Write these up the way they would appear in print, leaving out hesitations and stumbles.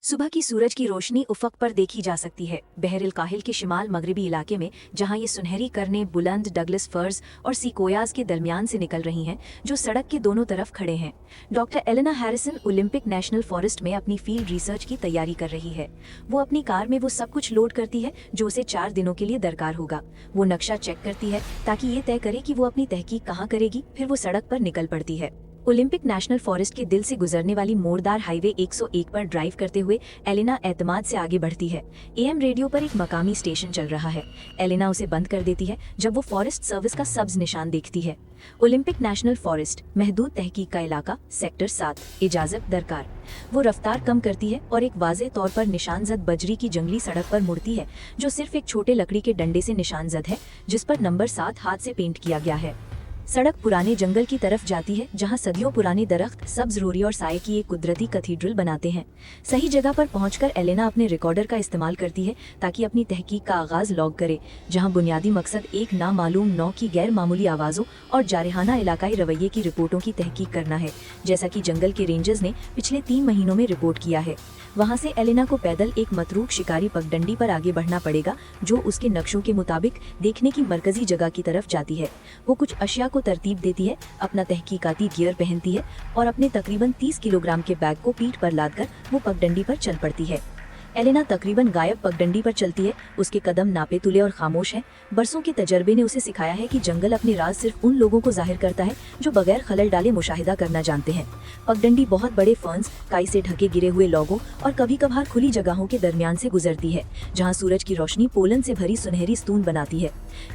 सुबह की सूरज की रोशनी उफक पर देखी जा सकती है। बहरिल काहिल के शिमाल मगरबी इलाके में, जहां ये सुनहरी करने बुलंद डगलस फर्स और सीकोयाज के दरमियान से निकल रही हैं, जो सड़क के दोनों तरफ खड़े हैं। Doctor Elena Harrison Olympic national forest में अपनी फील्ड रिसर्च की तैयारी कर रही है। वो अपनी कार में वो सब कुछ लोड करती है जो उसे 4 दिनों के लिए दरकार होगा। वो नक्शा चेक करती है ताकि ये तय करे कि वो अपनी तहकीक कहाँ करेगी। फिर वो सड़क पर निकल पड़ती है। ओलंपिक नेशनल फॉरेस्ट के दिल से गुजरने वाली मोड़दार हाईवे 101 पर ड्राइव करते हुए एलेना एतमाद से आगे बढ़ती है। एएम रेडियो पर एक मकामी स्टेशन चल रहा है। एलेना उसे बंद कर देती है जब वो फॉरेस्ट सर्विस का सब्ज निशान देखती है। ओलंपिक नेशनल फॉरेस्ट, महदूद तहकीक का इलाका, सेक्टर 7, इजाजत दरकार। वो रफ्तार कम करती है और एक वाज़ेह तौर पर निशानजद बजरी की जंगली सड़क पर मुड़ती है, जो सिर्फ एक छोटे लकड़ी के डंडे से निशानजद है, जिस पर नंबर 7 हाथ से पेंट किया गया है। सड़क पुराने जंगल की तरफ जाती है, जहां सदियों पुराने दरख्त सब्ज रोरी और साये की एक कुदरती कैथेड्रल बनाते हैं। सही जगह पर पहुंचकर एलेना अपने रिकॉर्डर का इस्तेमाल करती है ताकि अपनी तहकीक का आगाज लॉग करे, जहां बुनियादी मकसद एक नामालूम नौ की गैर मामूली आवाज़ों और जारहाना इलाकाई रवैये की रिपोर्टों की तहकीक करना है, जैसा कि जंगल के रेंजर्स ने पिछले 3 महीनों में रिपोर्ट किया है। वहाँ से एलेना को पैदल एक मतरूक शिकारी पगडंडी पर आगे बढ़ना पड़ेगा, जो उसके नक्शों के मुताबिक देखने की मरकजी जगह की तरफ जाती है। वो कुछ अशिया को तरतीब देती है, अपना तहकीकाती गियर पहनती है और अपने तकरीबन 30 किलोग्राम के बैग को पीठ पर लादकर वो पगडंडी पर चल पड़ती है। एलेना तकरीबन गायब पगडंडी पर चलती है। उसके कदम नापे तुले और खामोश हैं। बरसों के तजर्बे ने उसे सिखाया है कि जंगल अपने राज सिर्फ उन लोगों को जाहिर करता है जो बगैर खलल डाले मुशाहिदा करना जानते हैं। पगडंडी बहुत बड़े फर्न्स, काई से ढके गिरे हुए लोगों और कभी कभार खुली जगहों के दरमियान से गुजरती है, जहाँ सूरज की रोशनी पोलन से भरी सुनहरी स्तून बनाती है।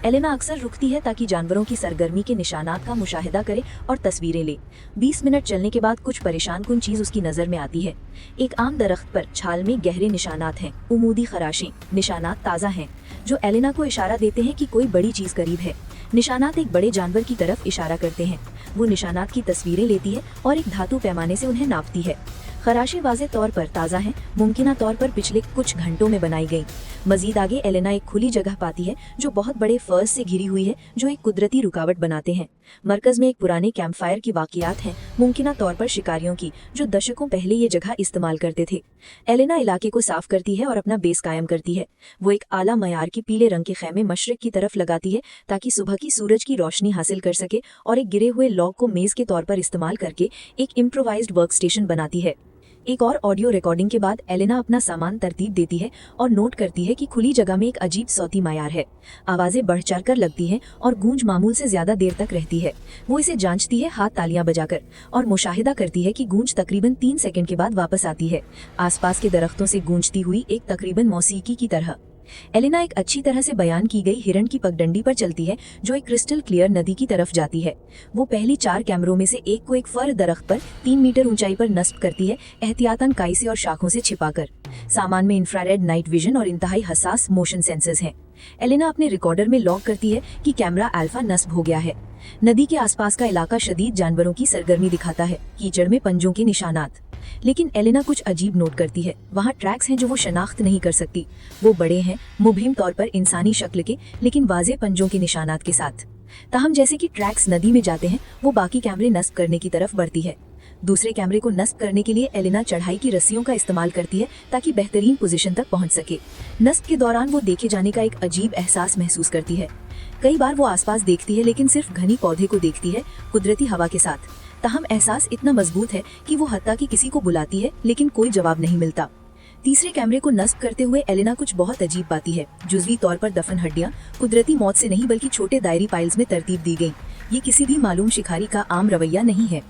एलेना अक्सर रुकती है ताकि जानवरों की सरगर्मी के निशानात का मुशाहिदा करे और तस्वीरें ले। 20 मिनट चलने के बाद कुछ परेशान कुन चीज उसकी नजर में आती है। एक आम दरख्त पर छाल में गहरे निशानात हैं, उमूदी खराशें। निशानात ताज़ा हैं, जो एलेना को इशारा देते हैं कि कोई बड़ी चीज करीब है। निशानात एक बड़े जानवर की तरफ इशारा करते हैं। वो निशानात की तस्वीरें लेती है और एक धातु पैमाने से उन्हें नापती है। खराशें वाज़ेह तौर पर ताज़ा हैं, मुमकिना तौर पर पिछले कुछ घंटों में बनाई गई। मजीद आगे एलेना एक खुली जगह पाती है जो बहुत बड़े फर्स से घिरी हुई है, जो एक कुदरती रुकावट बनाते हैं। मरकज में एक पुराने कैंप फायर की वाक़ियात हैं, मुमकिना तौर पर शिकारियों की, जो दशकों पहले ये जगह इस्तेमाल करते थे। एलेना इलाके को साफ करती है और अपना बेस कायम करती है। वो एक आला मयार की पीले रंग के खैमे मशरिक की तरफ लगाती है ताकि सुबह की सूरज की रोशनी हासिल कर सके, और एक गिरे हुए लॉग को मेज के तौर पर इस्तेमाल करके एक इम्प्रोवाइज्ड वर्क स्टेशन बनाती है। एक और ऑडियो रिकॉर्डिंग के बाद एलेना अपना सामान तरतीब देती है और नोट करती है कि खुली जगह में एक अजीब सौती मायार है। आवाजें बढ़ चढ़ कर लगती हैं और गूंज मामूल से ज्यादा देर तक रहती है। वो इसे जांचती है हाथ तालियां बजाकर, और मुशाहिदा करती है कि गूंज तकरीबन 3 सेकंड के बाद वापस आती है, आसपास के दरख्तों से गूंजती हुई एक तकरीबन मौसीकी की तरह। एलेना एक अच्छी तरह से बयान की गई हिरण की पगडंडी पर चलती है, जो एक क्रिस्टल क्लियर नदी की तरफ जाती है। वो पहली 4 कैमरों में से एक को एक फर दरख्त पर 3 मीटर ऊंचाई पर नस्ब करती है, एहतियातन काई से और शाखों से छिपाकर। सामान में इंफ्रारेड नाइट विजन और इंतहाई हसास मोशन सेंसर्स हैं। एलेना अपने रिकॉर्डर में लॉग करती है कि कैमरा अल्फा नस्ब हो गया है। नदी के आसपास का इलाका शदीद जानवरों की सरगर्मी दिखाता है, कीचड़ में पंजों के निशानात। लेकिन एलेना कुछ अजीब नोट करती है। वहाँ ट्रैक्स हैं जो वो शनाख्त नहीं कर सकती। वो बड़े हैं, मुबहिम तौर पर इंसानी शक्ल के, लेकिन वाज़ेह पंजों के निशानात के साथ। ताहम जैसे कि ट्रैक्स नदी में जाते हैं, वो बाकी कैमरे नस्ब करने की तरफ बढ़ती है। दूसरे कैमरे को नस्ब करने के लिए एलेना चढ़ाई की रस्सियों का इस्तेमाल करती है ताकि बेहतरीन पोजीशन तक पहुंच सके। नस्ब के दौरान वो देखे जाने का एक अजीब एहसास महसूस करती है। कई बार वो आसपास देखती है, लेकिन सिर्फ घनी पौधे को देखती है, कुदरती हवा के साथ। ताहम एहसास इतना मजबूत है कि वो हत्ता कि किसी को बुलाती है, लेकिन कोई जवाब नहीं मिलता। तीसरे कैमरे को नस्ब करते हुए एलेना कुछ बहुत अजीब पाती है। जुज़वी तौर पर दफन हड्डियां कुदरती मौत से नहीं बल्कि छोटे दायरी पाइल्स में तरतीब दी गई। ये किसी भी मालूम शिकारी का आम रवैया नहीं है।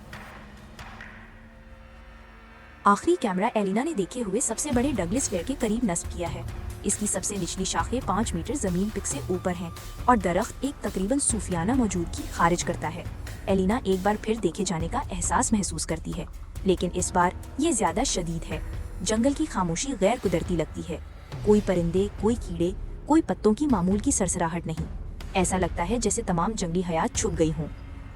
आखिरी कैमरा एलिना ने देखे हुए सबसे बड़े डगलस फेयर के करीब नस्ब किया है। इसकी सबसे निचली शाखें 5 मीटर जमीन पिक से ऊपर हैं और दरख्त एक तकरीबन सूफियाना मौजूदगी खारिज करता है। एलिना एक बार फिर देखे जाने का एहसास महसूस करती है, लेकिन इस बार ये ज्यादा शदीद है। जंगल की खामोशी गैर कुदरती लगती है। कोई परिंदे, कोई कीड़े, कोई पत्तों की मामूल की सरसराहट नहीं। ऐसा लगता है जैसे तमाम जंगली हयात छुप गई हों।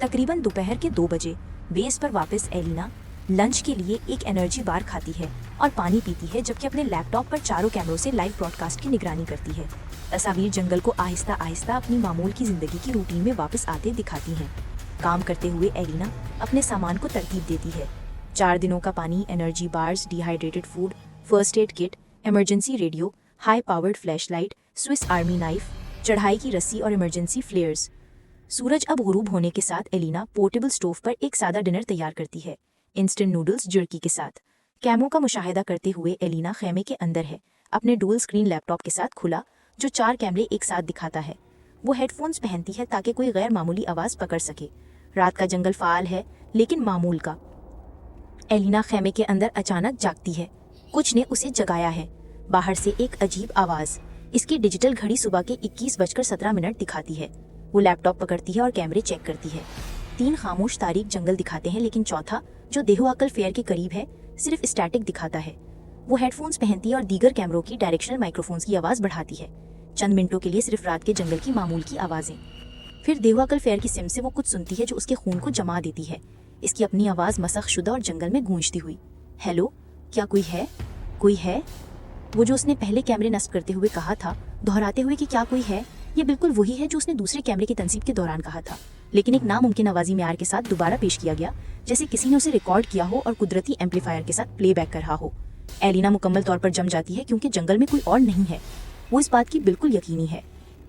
तकरीबन दोपहर के 2 बजे बेस पर वापस एलिना लंच के लिए एक एनर्जी बार खाती है और पानी पीती है, जबकि अपने लैपटॉप पर चारों कैमरों से लाइव ब्रॉडकास्ट की निगरानी करती है। तस्वीर जंगल को आहिस्ता आहिस्ता अपनी मामूल की जिंदगी की रूटीन में वापस आते दिखाती हैं। काम करते हुए एलिना अपने सामान को तरतीब देती है। 4 दिनों का पानी, energy bars, dehydrated food first aid kit, emergency radio, high powered flashlight, Swiss army knife, चढ़ाई की रस्सी और इमरजेंसी फ्लेयर्स। सूरज अब गुरूब होने के साथ एलिना पोर्टेबल स्टोव पर एक सादा डिनर तैयार करती है, इंस्टेंट नूडल्स जर्की के साथ। कैमरों का मुशाहिदा करते हुए एलिना खेमे के अंदर है, अपने डुअल स्क्रीन लैपटॉप के साथ खुला, जो 4 कैमरे एक साथ दिखाता है। वो हेडफोन्स पहनती है ताकि कोई गैर मामूली आवाज़ पकड़ सके। रात का जंगल फाल है, लेकिन मामूल का। एलिना खेमे के अंदर अचानक जागती है। कुछ ने उसे जगाया है। बाहर से एक अजीब आवाज़। इसकी डिजिटल घड़ी सुबह के 21:17 दिखाती है। वो लैपटॉप पकड़ती है और कैमरे चेक करती है। 3 खामोश तारीख जंगल दिखाते हैं, लेकिन चौथा, जो देहो-अकल फेयर के करीब है, सिर्फ स्टैटिक दिखाता है। वो हेडफोन्स पहनती है और दीगर कैमरों की डायरेक्शनल माइक्रोफोन्स की आवाज़ बढ़ाती है। चंद मिनटों के लिए सिर्फ रात के जंगल की मामूल की आवाज़ें। फिर देहो-अकल फेयर की सिम से वो कुछ सुनती है जो उसके खून को जमा देती है। इसकी अपनी आवाज़ मसख शुदा और जंगल में गूंजती हुई। हेलो, क्या कोई है? कोई है? वो जो उसने पहले कैमरे नस्ब करते हुए कहा था, दोहराते हुए कि क्या कोई है, ये बिल्कुल वही है जो उसने दूसरे कैमरे की तनसीब के दौरान कहा था, लेकिन एक नामुमकिन आवाज़ी म्यार के साथ दोबारा पेश किया गया, जैसे किसी ने उसे रिकॉर्ड किया हो और कुदरती एम्पलीफायर के साथ प्लेबैक कर रहा हो। एलिना मुकम्मल तौर पर जम जाती है क्योंकि जंगल में कोई और नहीं है। वो इस बात की बिल्कुल यकीनी है।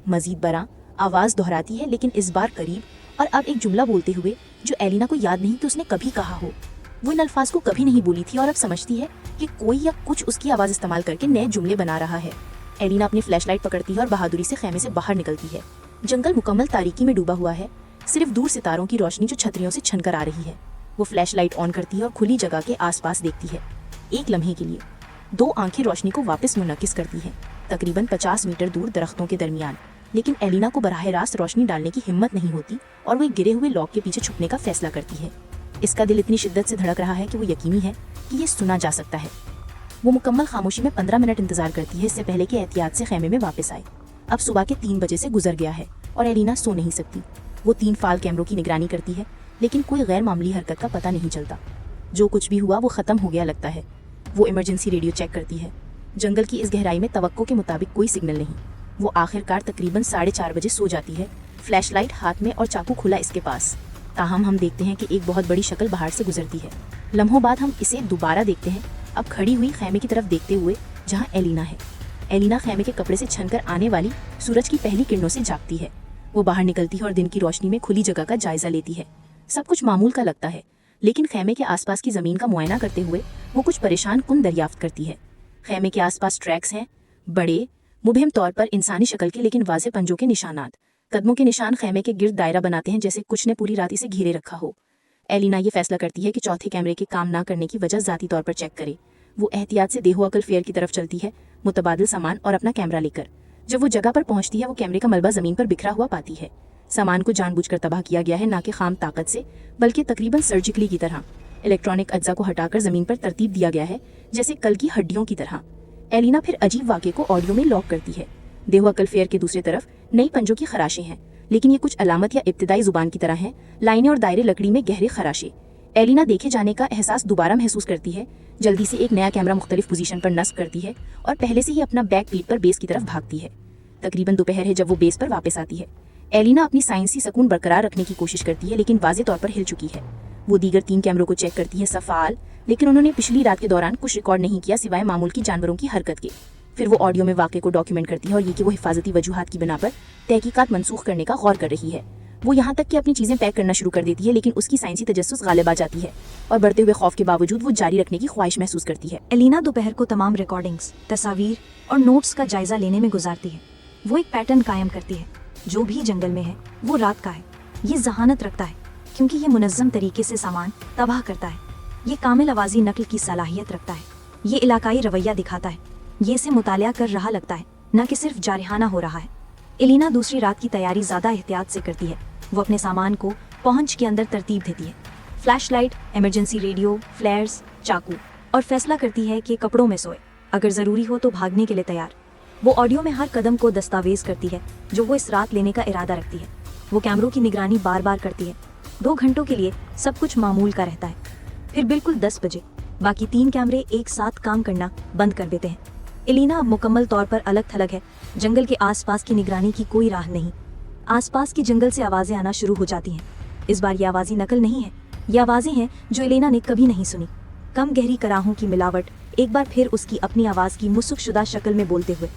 मजीद बरा आवाज़ दोहराती है, लेकिन इस बार करीब, और अब एक जुमला बोलते हुए जो एलिना को याद नहीं कि उसने कभी कहा हो। वो इन अल्फाज को कभी नहीं बोली थी और अब समझती है कि कोई या कुछ उसकी आवाज़ इस्तेमाल करके नए जुमले बना रहा है। एलिना अपनी फ्लैशलाइट पकड़ती है और बहादुरी से खेमे से बाहर निकलती है। जंगल मुकम्मल तारीकी में डूबा हुआ है, सिर्फ दूर सितारों की रोशनी जो छतरियों से छनकर आ रही है। वो फ्लैशलाइट ऑन करती है और खुली जगह के आसपास देखती है। एक लम्हे के लिए 2 आंखें रोशनी को वापस मुनक्किस करती हैं, तकरीबन 50 मीटर दूर दरख्तों के दरमियान। लेकिन एलिना को बराह रास्त रोशनी डालने की हिम्मत नहीं होती और वो एक गिरे हुए लॉक के पीछे छुपने का फैसला करती है। इसका दिल इतनी शिद्दत से धड़क रहा है कि वो यकीनी है कि ये सुना जा सकता है। वो मुकम्मल खामोशी में 15 मिनट इंतजार करती है, इससे पहले कि एहतियात से खेमे में वापस आए। अब सुबह के 3 बजे से गुजर गया है और एलिना सो नहीं सकती। वो 3 फाल कैमरों की निगरानी करती है, लेकिन कोई गैर मामूली हरकत का पता नहीं चलता। जो कुछ भी हुआ वो ख़त्म हो गया लगता है। वो इमरजेंसी रेडियो चेक करती है। जंगल की इस गहराई में तवक्को के मुताबिक कोई सिग्नल नहीं। वो आखिरकार तकरीबन 4:30 बजे सो जाती है, फ्लैशलाइट हाथ में और चाकू खुला इसके पास। ताहम हम देखते हैं कि एक बहुत बड़ी शक्ल बाहर से गुजरती है। लम्हों बाद हम इसे दोबारा देखते हैं, अब खड़ी हुई खेमे की तरफ देखते हुए, जहाँ एलिना है। एलिना खेमे के कपड़े से छनकर आने वाली सूरज की पहली किरणों से जागती है। वो बाहर निकलती है और दिन की रोशनी में खुली जगह का जायजा लेती है। सब कुछ मामूल का लगता है, लेकिन खेमे के आसपास की ज़मीन का मुआयना करते हुए वो कुछ परेशान कुन दरियाफ्त करती है। खेमे के आसपास ट्रैक्स हैं, बड़े मुबहिम तौर पर इंसानी शक्ल के लेकिन वाज़ेह पंजों के निशानात। कदमों के निशान खेमे के गिर्द दायरा बनाते हैं, जैसे कुछ ने पूरी रात इसे घेरे रखा हो। एलिना ये फैसला करती है कि चौथे कैमरे के काम ना करने की वजह ज़ाती तौर पर चेक करे। वो एहतियात से देहो-अकल फेयर की तरफ चलती है, मुतबादिल सामान और अपना कैमरा लेकर। जब वो जगह पर पहुंचती है, वो कैमरे का मलबा ज़मीन पर बिखरा हुआ पाती है। सामान को जानबूझकर तबाह किया गया है, ना कि खाम ताकत से, बल्कि तकरीबन सर्जिकली की तरह। इलेक्ट्रॉनिक अज्जा को हटाकर ज़मीन पर तरतीब दिया गया है, जैसे कल की हड्डियों की तरह। एलिना फिर अजीब वाक़े को ऑडियो में लॉक करती है। देहो-अकल फेयर के दूसरी तरफ नई पंजों की खराशें हैं, लेकिन ये कुछ अलामत या इब्तिदाई ज़ुबान की तरह हैं, लाइनें और दायरे लकड़ी में गहरे खराशे। एलिना देखे जाने का एहसास दोबारा महसूस करती है। जल्दी से एक नया कैमरा मुख्तलिफ पोजीशन पर नस्ब करती है और पहले से ही अपना बैक पीठ पर बेस की तरफ भागती है। तकरीबन दोपहर है जब वो बेस पर वापस आती है। एलिना अपनी साइंसी सकून बरकरार रखने की कोशिश करती है, लेकिन वाज़ेह तौर पर हिल चुकी है। वो दीगर 3 कैमरों को चेक करती है, सफ़ाल, लेकिन उन्होंने पिछली रात के दौरान कुछ रिकॉर्ड नहीं किया सिवाय मामूल की जानवरों की हरकत के। फिर वो ऑडियो में वाक़े को डॉक्यूमेंट करती है और ये कि वो हिफाजती वजूहात की बिना पर तहकीकात मनसूख करने का गौर कर रही है। वो यहाँ तक कि अपनी चीज़ें पैक करना शुरू कर देती है, लेकिन उसकी साइंसी तजस्सुस गालिब आ जाती है और बढ़ते हुए खौफ के बावजूद वो जारी रखने की ख्वाहिश महसूस करती है। एलिना दोपहर को तमाम रिकॉर्डिंग्स, तस्वीर और नोट्स का जायजा लेने में गुजारती है। वो एक पैटर्न कायम करती है, जो भी जंगल में है वो रात का है। ये जहानत रखता है क्योंकि ये मुनज़्ज़म तरीके से सामान तबाह करता है। ये कामिल आवाज़ी नकल की सलाहियत रखता है। ये इलाकाई रवैया दिखाता है। ये इसे मुतालिया कर रहा लगता है, न कि सिर्फ जारिहाना हो रहा है। एलिना दूसरी रात की तैयारी ज़्यादा एहतियात से करती है। वो अपने सामान को पहुंच के अंदर तरतीब देती है, फ्लैशलाइट, इमरजेंसी रेडियो, फ्लेयर्स, चाकू, और फैसला करती है कि कपड़ों में सोए, अगर ज़रूरी हो तो भागने के लिए तैयार। वो ऑडियो में हर कदम को दस्तावेज करती है जो वो इस रात लेने का इरादा रखती है। वो कैमरों की निगरानी बार बार करती है। 2 घंटों के लिए सब कुछ मामूल का रहता है। फिर बिल्कुल 10 बजे बाकी 3 कैमरे एक साथ काम करना बंद कर देते हैं। एलिना अब मुकम्मल तौर पर अलग थलग है। जंगल के आसपास की निगरानी की कोई राह नहीं। आसपास की जंगल से आवाज़ें आना शुरू हो जाती हैं। इस बार ये आवाज़ें नकल नहीं है, ये आवाज़ें हैं जो एलिना ने कभी नहीं सुनी। कम गहरी कराहों की मिलावट, एक बार फिर उसकी अपनी आवाज़ की मुसुकशुदा शक्ल में बोलते हुए,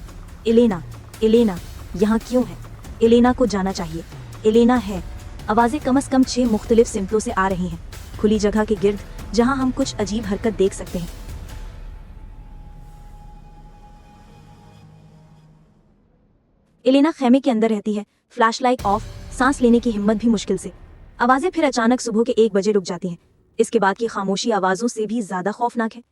एलेना, एलेना, यहाँ क्यों है? एलेना को जाना चाहिए। एलेना है। आवाज़ें कम से कम 6 मुख्तलिफ सिमतों से आ रही हैं, खुली जगह के गिर्द, जहाँ हम कुछ अजीब हरकत देख सकते हैं। एलेना खेमे के अंदर रहती है, फ्लैशलाइट ऑफ, सांस लेने की हिम्मत भी मुश्किल से। आवाज़ें फिर अचानक सुबह के 1 बजे रुक जाती हैं। इसके बाद की खामोशी आवाज़ों से भी ज़्यादा खौफनाक है।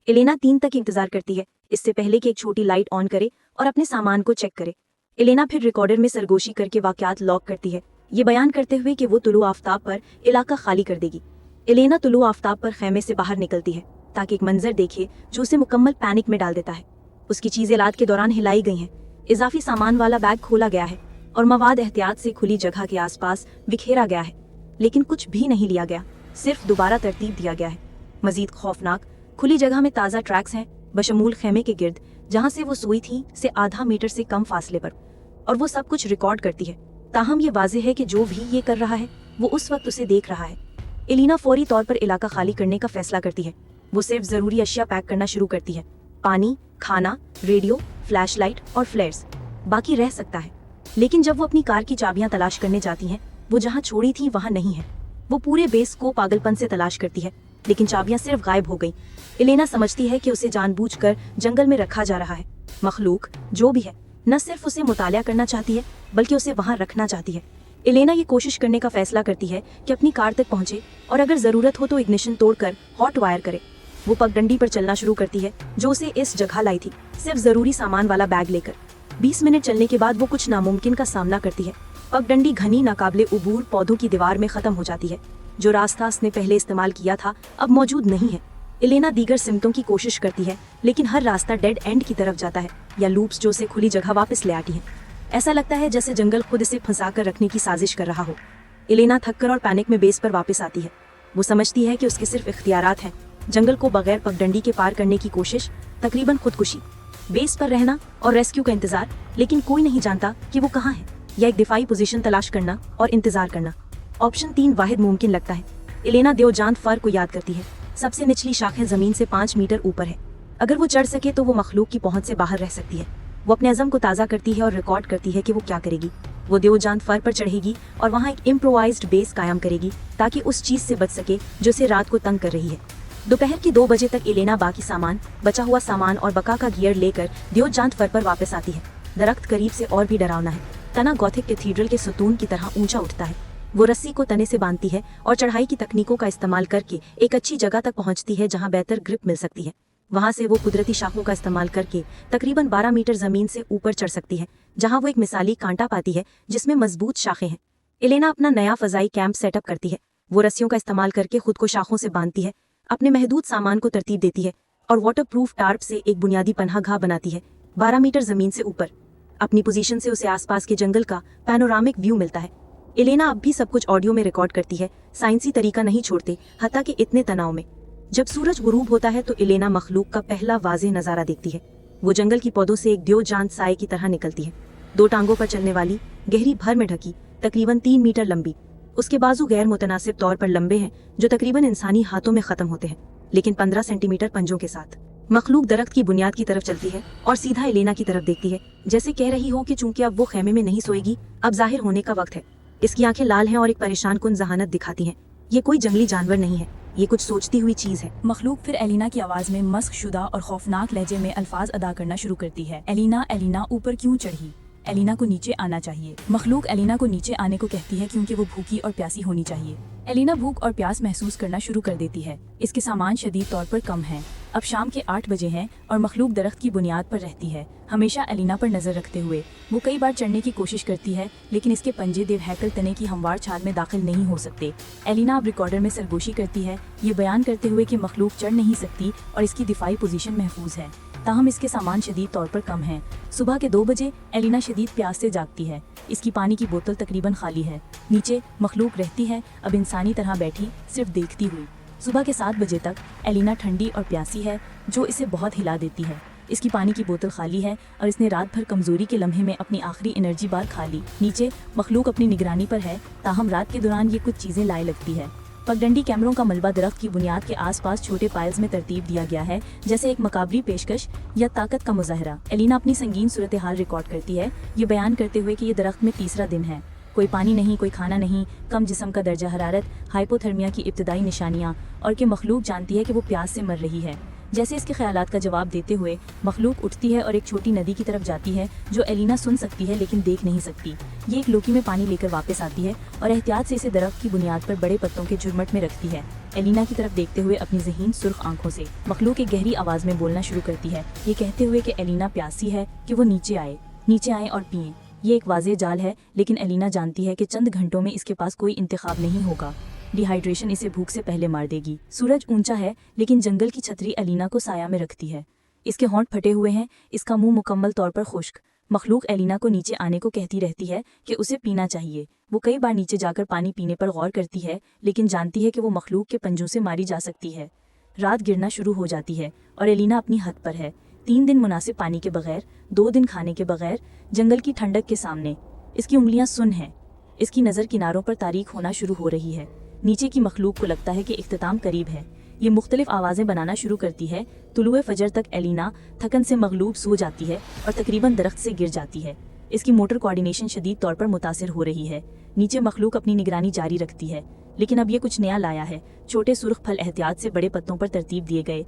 एलेना 3 तक इंतजार करती है, इससे पहले कि एक छोटी लाइट ऑन करे और अपने सामान को चेक करे। एलेना फिर रिकॉर्डर में सरगोशी करके वाक़यात लॉग करती है, ये बयान करते हुए कि वो तुलू आफ्ताब पर इलाका खाली कर देगी। एलेना तुलू आफ्ताब पर खेमे से बाहर निकलती है ताकि एक मंजर देखे जो उसे मुकम्मल पैनिक में डाल देता है। उसकी चीज़ें रात के दौरान हिलाई गई हैं, इजाफी सामान वाला बैग खोला गया है और मवाद एहतियात से खुली जगह के आसपास बिखेरा गया है, लेकिन कुछ भी नहीं लिया गया, सिर्फ दोबारा तरतीब दिया गया है। मजीद खौफनाक, खुली जगह में ताज़ा ट्रैक्स हैं, बशमूल खेमे के गिर्द जहाँ से वो सोई थी से आधा मीटर से कम फासले पर, और वो सब कुछ रिकॉर्ड करती है। ताहम ये वाज़ेह है कि जो भी ये कर रहा है वो उस वक्त उसे देख रहा है। एलेना फौरी तौर पर इलाका खाली करने का फैसला करती है। वो सिर्फ ज़रूरी अशिया पैक करना शुरू करती है, पानी, खाना, रेडियो, फ्लैशलाइट और फ्लेयर्स। बाकी रह सकता है। लेकिन जब वो अपनी कार की चाबियां तलाश करने जाती हैं, वो जहां छोड़ी थी वहां नहीं है। वो पूरे बेस को पागलपन से तलाश करती है, लेकिन चाबियां सिर्फ गायब हो गई। एलेना समझती है कि उसे जानबूझकर जंगल में रखा जा रहा है। मखलूक जो भी है न सिर्फ उसे मुतालिया करना चाहती है बल्कि उसे वहां रखना चाहती है। एलेना ये कोशिश करने का फैसला करती है कि अपनी कार तक पहुंचे और अगर ज़रूरत हो तो इग्निशन तोड़कर हॉट वायर करे। वो पगडंडी पर चलना शुरू करती है जो उसे इस जगह लाई थी, सिर्फ ज़रूरी सामान वाला बैग लेकर। 20 मिनट चलने के बाद वो कुछ नामुमकिन का सामना करती है। पगडंडी घनी नाकाबिले उबूर पौधों की दीवार में ख़त्म हो जाती है। जो रास्ता उसने पहले इस्तेमाल किया था अब मौजूद नहीं है। एलेना दीगर सिमतों की कोशिश करती है, लेकिन हर रास्ता डेड एंड की तरफ जाता है या लूप्स जो उसे खुली जगह वापस ले आती हैं। ऐसा लगता है जैसे जंगल खुद इसे फंसा कर रखने की साजिश कर रहा हो। एलेना थककर और पैनिक में बेस पर वापस आती है। वो समझती है कि उसके सिर्फ इख्तियारात हैं, जंगल को बगैर पगडंडी के पार करने की कोशिश, तकरीबन खुदकुशी, बेस पर रहना और रेस्क्यू का इंतजार, लेकिन कोई नहीं जानता कि वो कहाँ है, या एक दिफाई पोजीशन तलाश करना और इंतजार करना। ऑप्शन 3 वाहिद मुमकिन लगता है। एलेना देवजान फर को याद करती है। सबसे निचली शाखें जमीन से 5 मीटर ऊपर है। अगर वो चढ़ सके तो वो मखलूक की पहुंच से बाहर रह सकती है। वो अपने अज़म को ताज़ा करती है और रिकॉर्ड करती है कि वो क्या करेगी। वो देवजान फर पर चढ़ेगी और वहाँ एक इम्प्रोवाइज्ड बेस कायम करेगी ताकि उस चीज़ से बच सके जो उसे रात को तंग कर रही है। दोपहर की 2 बजे तक एलेना बाकी सामान, बचा हुआ सामान और बका का गियर लेकर देवजान फर पर वापस आती है। दरख्त करीब से और भी डरावना है। तना गॉथिक कैथीड्रल के सतून की तरह ऊंचा उठता है। वो रस्सी को तने से बांधती है और चढ़ाई की तकनीकों का इस्तेमाल करके एक अच्छी जगह तक पहुंचती है जहां बेहतर ग्रिप मिल सकती है। वहां से वो कुदरती शाखों का इस्तेमाल करके तकरीबन 12 मीटर जमीन से ऊपर चढ़ सकती है, जहां वो एक मिसाली कांटा पाती है जिसमें मजबूत शाखें हैं। एलेना अपना नया फजाई कैंप सेटअप करती है। वो रस्सियों का इस्तेमाल करके खुद को शाखों से बांधती है, अपने महदूद सामान को तरतीब देती है और वाटर प्रूफ टार्प से एक बुनियादी पनाहगाह बनाती है। 12 मीटर जमीन से ऊपर अपनी पोजीशन से उसे आसपास के जंगल का पैनोरामिक व्यू मिलता है। एलेना अब भी सब कुछ ऑडियो में रिकॉर्ड करती है, साइंसी तरीका नहीं छोड़ते, हत्ता कि इतने तनाव में। जब सूरज गुरूब होता है तो एलेना मखलूक का पहला वाज़ेह नज़ारा देखती है। वो जंगल की पौधों से एक देवजान साए की तरह निकलती है, 2 टांगों पर चलने वाली, गहरी भर में ढकी, तकरीबन 3 मीटर लंबी। उसके बाजू गैर मुतनासिब तौर पर लंबे हैं जो तकरीबन इंसानी हाथों में ख़त्म होते हैं, लेकिन 15 सेंटीमीटर पंजों के साथ। मखलूक दरख्त की बुनियाद की तरफ चलती है और सीधा एलेना की तरफ देखती है, जैसे कह रही हो कि चूंकि अब वो खेमे में नहीं सोएगी, अब जाहिर होने का वक्त है। इसकी आंखें लाल हैं और एक परेशान कुन जहानत दिखाती हैं। ये कोई जंगली जानवर नहीं है, ये कुछ सोचती हुई चीज़ है। मखलूक फिर एलिना की आवाज़ में मस्क शुदा और खौफनाक लहजे में अल्फाज अदा करना शुरू करती है। एलिना, एलिना ऊपर क्यों चढ़ी? एलिना को नीचे आना चाहिए। मखलूक एलिना को नीचे आने को कहती है क्योंकि वो भूखी और प्यासी होनी चाहिए। एलिना भूख और प्यास महसूस करना शुरू कर देती है। इसके सामान शदीद तौर पर कम हैं। अब शाम के 8 बजे हैं और मखलूक दरख्त की बुनियाद पर रहती है, हमेशा एलिना पर नज़र रखते हुए। वो कई बार चढ़ने की कोशिश करती है, लेकिन इसके पंजे देव हैकल तने की हमवार छाल में दाखिल नहीं हो सकते। एलिना अब रिकॉर्डर में सरगोशी करती है, ये बयान करते हुए कि मखलूक चढ़ नहीं सकती और इसकी दिफाई पोजीशन महफूज है, ताहम इसके सामान शदीद तौर पर कम हैं। सुबह के 2 बजे एलिना शदीद प्यास से जागती है। इसकी पानी की बोतल तकरीबन खाली है। नीचे मखलूक रहती है, अब इंसानी तरह बैठी, सिर्फ देखती हुई। सुबह के 7 बजे तक एलिना ठंडी और प्यासी है, जो इसे बहुत हिला देती है। इसकी पानी की बोतल खाली है और इसने रात भर कमजोरी के लम्हे में अपनी आखिरी एनर्जी बार खा ली। नीचे मखलूक अपनी निगरानी पर है, ताहम रात के दौरान ये कुछ चीज़ें लाए लगती है। पगडंडी कैमरों का मलबा दरख्त की बुनियाद के आसपास छोटे पाइल्स में तरतीब दिया गया है, जैसे एक मकाबरी पेशकश या ताकत का मुजाहरा। एलिना अपनी संगीन सूरत हाल रिकॉर्ड करती है, ये बयान करते हुए कि ये दरख्त में तीसरा दिन है। कोई पानी नहीं, कोई खाना नहीं, कम जिस्म का दर्जा हरारत, हाइपोथर्मिया की इब्तदाई निशानियाँ, और कि मखलूक जानती है कि वो प्यास से मर रही है। जैसे इसके ख्यालात का जवाब देते हुए मखलूक उठती है और एक छोटी नदी की तरफ जाती है जो एलिना सुन सकती है लेकिन देख नहीं सकती। ये एक लोकी में पानी लेकर वापस आती है और एहतियात से इसे दरख्त की बुनियाद पर बड़े पत्तों के झुरमट में रखती है। एलिना की तरफ देखते हुए अपनी ज़हीन सुर्ख आंखों से मखलूक एक गहरी आवाज़ में बोलना शुरू करती है, ये कहते हुए कि एलिना प्यासी है कि वो नीचे आए और पिएं। ये एक वाज़ेह जाल है, लेकिन एलिना जानती है कि चंद घंटों में इसके पास कोई इंतखाब नहीं होगा। डिहाइड्रेशन इसे भूख से पहले मार देगी। सूरज ऊंचा है, लेकिन जंगल की छतरी एलिना को साया में रखती है। इसके होंठ फटे हुए हैं, इसका मुंह मुकम्मल तौर पर खुश्क। मखलूक एलिना को नीचे आने को कहती रहती है कि उसे पीना चाहिए। वो कई बार नीचे जाकर पानी पीने पर गौर करती है, लेकिन जानती है कि वो मखलूक के पंजों से मारी जा सकती है। रात गिरना शुरू हो जाती है और एलिना अपनी हद पर है। 3 दिन मुनासिब पानी के बगैर, 2 दिन खाने के बगैर, जंगल की ठंडक के सामने। इसकी उंगलियां सुन्न हैं। इसकी नज़र किनारों पर तारीख होना शुरू हो रही है। नीचे की मखलूक को लगता है कि इख्तिताम करीब है। ये मुख्तलिफ आवाज़ें बनाना शुरू करती है। तुलुए फजर तक एलिना थकन से मगलूब सो जाती है और तकरीबन दरख्त से गिर जाती है। इसकी मोटर कोऑर्डिनेशन शदीद तौर पर मुतासिर हो रही है। नीचे मखलूक अपनी निगरानी जारी रखती है, लेकिन अब ये कुछ नया लाया है। छोटे सुर्ख फल एहतियात से बड़े पत्तों पर तरतीब दिए गए।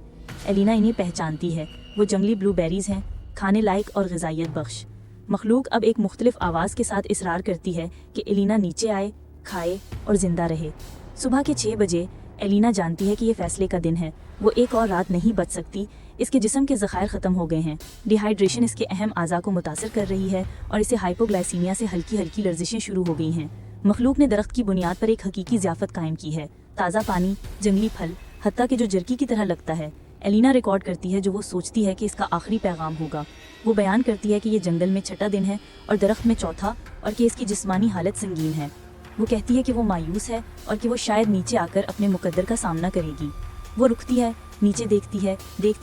एलिना इन्हें पहचानती है। वो जंगली ब्लूबेरीज हैं, खाने लायक और ग़िज़ाइयत बख्श। मखलूक अब एक मुख्तलिफ आवाज़ के साथ इसरार करती है कि एलिना नीचे आए, खाए और ज़िंदा रहे। सुबह के 6 बजे एलिना जानती है कि ये फैसले का दिन है। वो एक और रात नहीं बच सकती। इसके जिस्म के ज़खायर ख़त्म हो गए हैं। डिहाइड्रेशन इसके अहम आज़ा को मुतासर कर रही है और इसे हाइपोग्लाइसीमिया से हल्की हल्की लर्जिशें शुरू हो गई हैं। मखलूक ने दरख्त की बुनियाद पर एक हकीकी ज़ियाफ़त कायम की है। ताज़ा पानी, जंगली फल, हत्ता कि जो जर्की की तरह लगता है। एलिना रिकॉर्ड करती है जो वो सोचती है कि इसका आखिरी पैगाम होगा। वो बयान करती है कि ये जंगल में 6ठा दिन है और दरख्त में 4था, और कि इसकी जिस्मानी हालत संगीन है। वो कहती है कि वो मायूस है और कि वो शायद नीचे आकर अपने मुकद्दर का सामना करेगी। वो रुकती है, नीचे देखती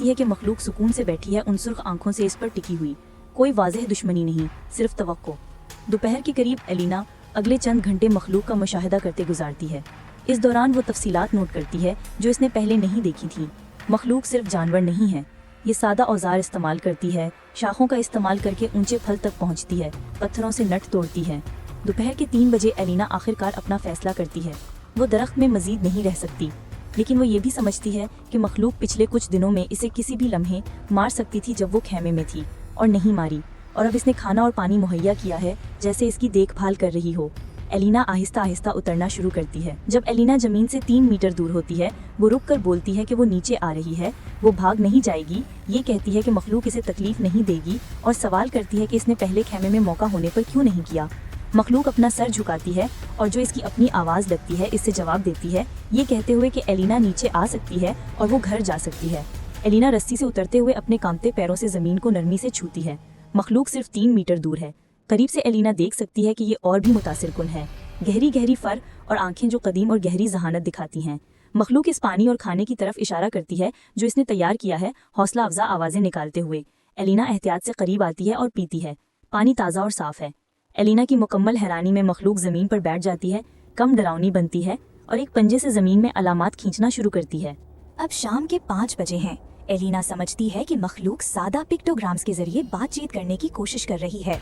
है कि मखलूक सुकून से बैठी है, उन सुर्ख आंखों से इस पर टिकी हुई। कोई वाज़ेह दुश्मनी नहीं, सिर्फ तवक्को। दोपहर के करीब एलिना अगले चंद घंटे मखलूक का मुशाहिदा करते गुजारती है। इस दौरान वो तफसीलात नोट करती है जो इसने पहले नहीं देखी थी। मखलूक सिर्फ जानवर नहीं है, ये सादा औजार इस्तेमाल करती है। शाखों का इस्तेमाल करके ऊंचे फल तक पहुंचती है, पत्थरों से नट तोड़ती है। दोपहर के 3 बजे एलिना आखिरकार अपना फैसला करती है। वो दरख्त में मजीद नहीं रह सकती, लेकिन वो ये भी समझती है कि मखलूक पिछले कुछ दिनों में इसे किसी भी लम्हे मार सकती थी जब वो खेमे में थी, और नहीं मारी। और अब इसने खाना और पानी मुहैया किया है, जैसे इसकी देखभाल कर रही हो। एलिना आहिस्ता आहिस्ता उतरना शुरू करती है। जब एलिना जमीन से 3 मीटर दूर होती है, वो रुक कर बोलती है कि वो नीचे आ रही है। वो भाग नहीं जाएगी। ये कहती है कि मखलूक इसे तकलीफ नहीं देगी, और सवाल करती है कि इसने पहले खेमे में मौका होने पर क्यों नहीं किया। मखलूक अपना सर झुकाती है और जो इसकी अपनी आवाज़ लगती है इससे जवाब देती है, ये कहते हुए कि एलिना नीचे आ सकती है और वो घर जा सकती है। एलिना रस्सी से उतरते हुए अपने कांपते पैरों से ज़मीन को नरमी से छूती है। मखलूक सिर्फ 3 मीटर दूर है। करीब से एलिना देख सकती है कि ये और भी मुतासिर कुन है। गहरी गहरी फर और आंखें जो कदीम और गहरी जहानत दिखाती हैं। मखलूक इस पानी और खाने की तरफ इशारा करती है जो इसने तैयार किया है, हौसला अफजा आवाज़ें निकालते हुए। एलिना एहतियात से करीब आती है और पीती है। पानी ताज़ा और साफ़ है। एलिना की मुकम्मल हैरानी में मखलूक ज़मीन पर बैठ जाती है, कम डरावनी बनती है और एक पंजे से ज़मीन में अलामात खींचना शुरू करती है। अब शाम के 5 बजे हैं। एलिना समझती है कि मखलूक सादा पिक्टोग्राम्स के जरिए बातचीत करने की कोशिश कर रही है।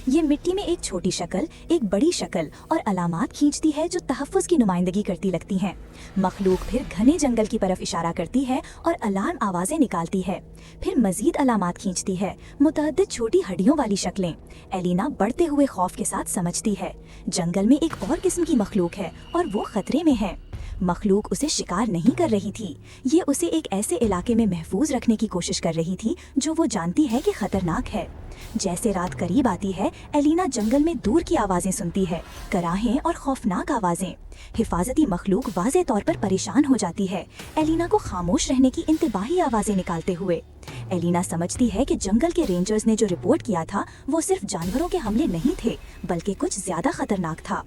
ये मिट्टी में एक छोटी शक्ल, एक बड़ी शक्ल और अलामात खींचती है जो तहफ़्फ़ुज़ की नुमाइंदगी करती लगती हैं। मखलूक फिर घने जंगल की तरफ इशारा करती है और अलार्म आवाज़ें निकालती है। फिर मज़ीद अलामात खींचती है, मुतअद्दिद छोटी हड्डियों वाली शक्लें। एलिना बढ़ते हुए खौफ के साथ समझती है, जंगल में एक और किस्म की मखलूक है और वो ख़तरे में है। मखलूक उसे शिकार नहीं कर रही थी, ये उसे एक ऐसे इलाके में महफूज रखने की कोशिश कर रही थी जो वो जानती है कि खतरनाक है। जैसे रात करीब आती है, एलिना जंगल में दूर की आवाज़ें सुनती है, कराहें और खौफनाक आवाज़ें। हिफाजती मखलूक वाज़े तौर पर परेशान हो जाती है, एलिना को खामोश रहने की इंतबाही आवाज़ें निकालते हुए। एलिना समझती है कि जंगल के रेंजर्स ने जो रिपोर्ट किया था वो सिर्फ जानवरों के हमले नहीं थे, बल्कि कुछ ज़्यादा खतरनाक था।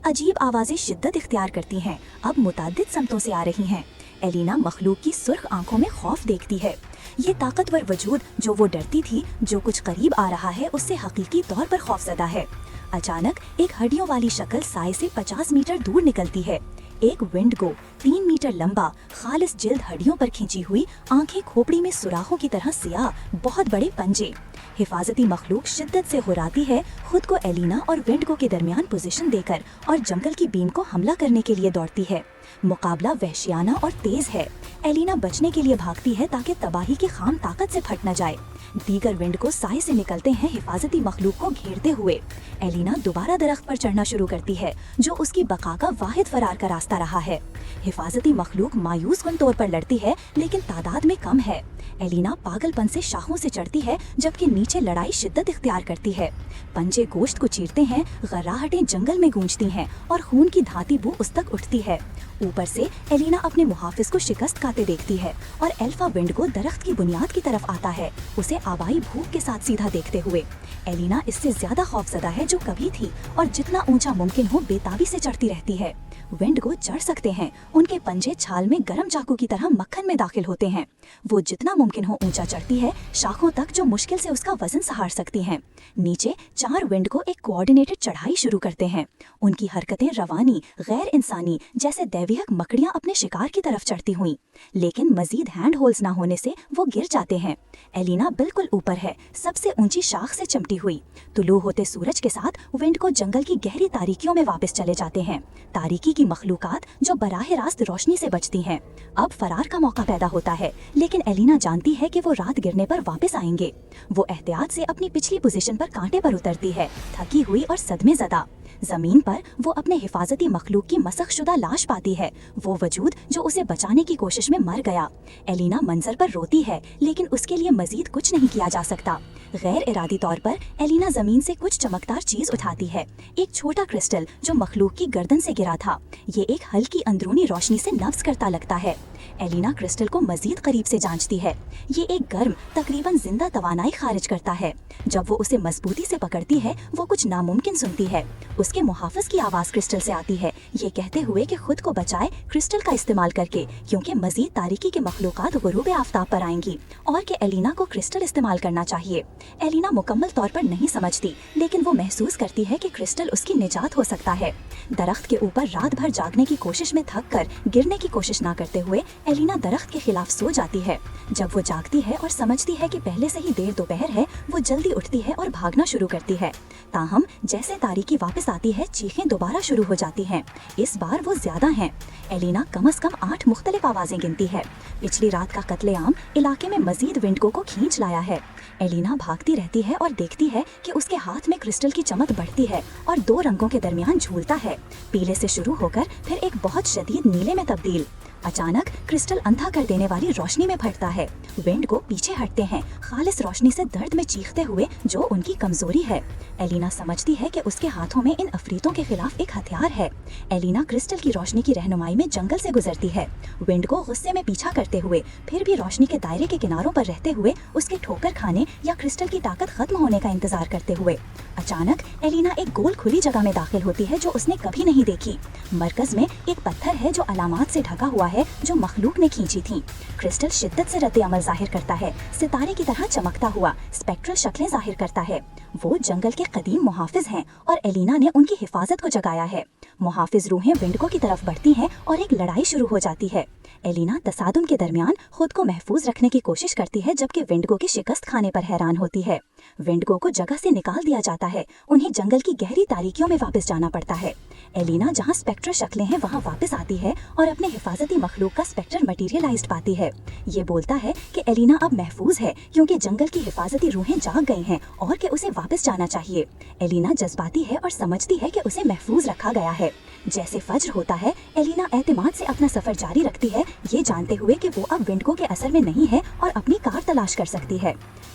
अजीब आवाज़ें शिद्दत इख्तियार करती हैं, अब मुताद्दिद समतों से आ रही हैं। एलिना मखलूक की सुर्ख आंखों में खौफ देखती है। ये ताकतवर वजूद जो वो डरती थी, जो कुछ करीब आ रहा है, उससे हकीकी तौर पर खौफज़दा है। अचानक एक हड्डियों वाली शक्ल साए से 50 मीटर दूर निकलती है। एक विंडगो 3 मीटर लंबा, खालिस जिल्द हड्डियों पर खींची हुई, आंखें खोपड़ी में सुराखों की तरह सियाह, बहुत बड़े पंजे। हिफाजती मखलूक शिद्दत से हुर्राती है, खुद को एलिना और विंडगो के दरमियान पोजीशन देकर और जंगल की बीम को हमला करने के लिए दौड़ती है। मुकाबला वहशियाना और तेज है। एलिना बचने के लिए भागती है ताकि तबाही की खाम ताकत से फट न जाए। दीगर विंडगो साए से निकलते हैं हिफाजती मखलूक को घेरते हुए। एलिना दोबारा दरख्त पर चढ़ना शुरू करती है, जो उसकी बका का वाहिद फरार का रास्ता रहा है। हिफाजती मखलूक मायूस कुन तौर पर लड़ती है, लेकिन तादाद में कम है। एलिना पागलपन से शाखों से चढ़ती है, जबकि नीचे लड़ाई शिद्दत इख्तियार करती है। पंजे गोश्त को चीरते हैं, गर्राहटें जंगल में गूंजती हैं और खून की धाती बू उस तक उठती है। ऊपर से एलिना अपने मुहाफिज को शिकस्त खाते देखती है और अल्फा विंडगो दरख्त की बुनियाद की तरफ आता है, उसे आबाई भूख के साथ सीधा देखते हुए। एलिना इससे ज्यादा खौफजदा है जो कभी थी और जितना ऊंचा मुमकिन हो बेताबी से चढ़ती रहती है। विंडगो चढ़ सकते हैं, उनके पंजे छाल में गरम चाकू की तरह मक्खन में दाखिल होते हैं। वो जितना मुमकिन हो ऊंचा चढ़ती है, शाखों तक जो मुश्किल से उसका वजन सहार सकती हैं। नीचे 4 विंडगो एक कोऑर्डिनेटेड चढ़ाई शुरू करते हैं। उनकी हरकतें रवानी, गैर इंसानी, जैसे दैवियक मकड़ियां अपने शिकार की तरफ चढ़ती हुई, लेकिन मजीद हैंड होल्स न होने से वो गिर जाते हैं। एलिना बिल्कुल ऊपर है, सबसे ऊंची शाख से चिमटी हुई। तुलू होते सूरज के साथ विंडगो जंगल की गहरी तारीकियों में वापस चले जाते हैं। तारीकी की मखलूकात जो बराह रास्त रोशनी से बचती हैं। अब फरार का मौका पैदा होता है, लेकिन एलिना जानती है कि वो रात गिरने पर वापस आएंगे। वो एहतियात से अपनी पिछली पोजीशन पर कांटे पर उतरती है, थकी हुई और सदमे ज़दा। जमीन पर वो अपने हिफाजती मखलूक की मसखशुदा लाश पाती है, वो वजूद जो उसे बचाने की कोशिश में मर गया। एलिना मंजर पर रोती है, लेकिन उसके लिए मजीद कुछ नहीं किया जा सकता। गैर इरादी तौर पर एलिना जमीन से कुछ चमकदार चीज उठाती है, एक छोटा क्रिस्टल जो मखलूक की गर्दन से गिरा था। ये एक हल्की अंदरूनी रोशनी से नब्ज करता लगता है। एलिना क्रिस्टल को मजीद करीब से जांचती है। ये एक गर्म, तकरीबन जिंदा तवानाई खारिज करता है। जब वो उसे मजबूती से पकड़ती है, वो कुछ नामुमकिन सुनती है। उसके मुहाफिज की आवाज क्रिस्टल से आती है, ये कहते हुए कि खुद को बचाए क्रिस्टल का इस्तेमाल करके, क्योंकि मजीद तारीकी के मखलूकात गुरूब आफ्ताब पर आएंगी और कि एलिना को क्रिस्टल इस्तेमाल करना चाहिए। एलिना मुकम्मल तौर पर नहीं समझती, लेकिन वो महसूस करती है कि क्रिस्टल उसकी निजात हो सकता है। दरख्त के ऊपर रात भर जागने की कोशिश में थक कर गिरने की कोशिश ना करते हुए एलिना दरख्त के खिलाफ सो जाती है। जब वो जागती है और समझती है कि पहले से ही देर दोपहर है, वो जल्दी उठती है और भागना शुरू करती है। ताहम जैसे तारीकी वापस आती है, चीखें दोबारा शुरू हो जाती हैं। इस बार वो ज्यादा हैं। एलिना कम से कम 8 मुख्तलिफ आवाजें गिनती है। पिछली रात का कत्लेआम इलाके में मजीद विंडगो को खींच लाया है। एलिना भागती रहती है और देखती है कि उसके हाथ में क्रिस्टल की चमक बढ़ती है और 2 रंगों के दरमियान झूलता है, पीले से शुरू होकर फिर एक बहुत शदीद नीले में तब्दील। अचानक क्रिस्टल अंधा कर देने वाली रोशनी में फटता है। विंडगो पीछे हटते हैं, खालिस रोशनी से दर्द में चीखते हुए, जो उनकी कमजोरी है। एलिना समझती है कि उसके हाथों में इन अफरीतों के खिलाफ एक हथियार है। एलिना क्रिस्टल की रोशनी की रहनुमाई में जंगल से गुजरती है, विंडगो गुस्से में पीछा करते हुए, फिर भी रोशनी के दायरे के किनारों पर रहते हुए, उसके ठोकर खाने या क्रिस्टल की ताकत खत्म होने का इंतजार करते हुए। अचानक एलिना एक गोल खुली जगह में दाखिल होती है जो उसने कभी नहीं देखी। मरकज में एक पत्थर है जो अलामात से ढका हुआ है, जो मखलूक ने खींची थी। क्रिस्टल शिद्दत से रद्द अमल जाहिर करता है, सितारे की तरह चमकता हुआ स्पेक्ट्रल शक्लें जाहिर करता है। वो जंगल के कदीम मुहाफिज हैं और एलिना ने उनकी हिफाजत को जगाया है। मुहाफिज रूहें विंडगो की तरफ बढ़ती हैं और एक लड़ाई शुरू हो जाती है। एलिना तसादुम के दरमियान खुद को महफूज रखने की कोशिश करती है, जबकि विंडगो की शिकस्त खाने पर हैरान होती है। विंडगो को जगह से निकाल दिया जाता है, उन्हें जंगल की गहरी तारीकियों में वापस जाना पड़ता है। एलिना जहाँ स्पेक्ट्रल शक्लें हैं वहाँ वापस आती है और अपने हिफाजती मखलूक का स्पेक्ट्रल मटीरियलाइज्ड पाती है। ये बोलता है कि एलिना अब महफूज है क्योंकि जंगल की हिफाजती रूहें जाग गई हैं और कि उसे वापस जाना चाहिए। एलिना जज्बाती है और समझती है कि उसे महफूज रखा गया है। जैसे फज्र होता है, एलिना एतमाद से अपना सफर जारी रखती है, ये जानते हुए कि वो अब विंडगो के असर में नहीं है और अपनी कार तलाश कर सकती है।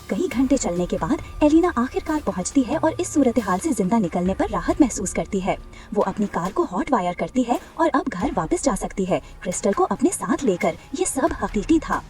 कई घंटे चलने के बाद एलिना आखिरकार पहुंचती है और इस सूरत हाल से जिंदा निकलने पर राहत महसूस करती है। वो अपनी कार को हॉट वायर करती है और अब घर वापस जा सकती है, क्रिस्टल को अपने साथ लेकर। ये सब हकीकी था।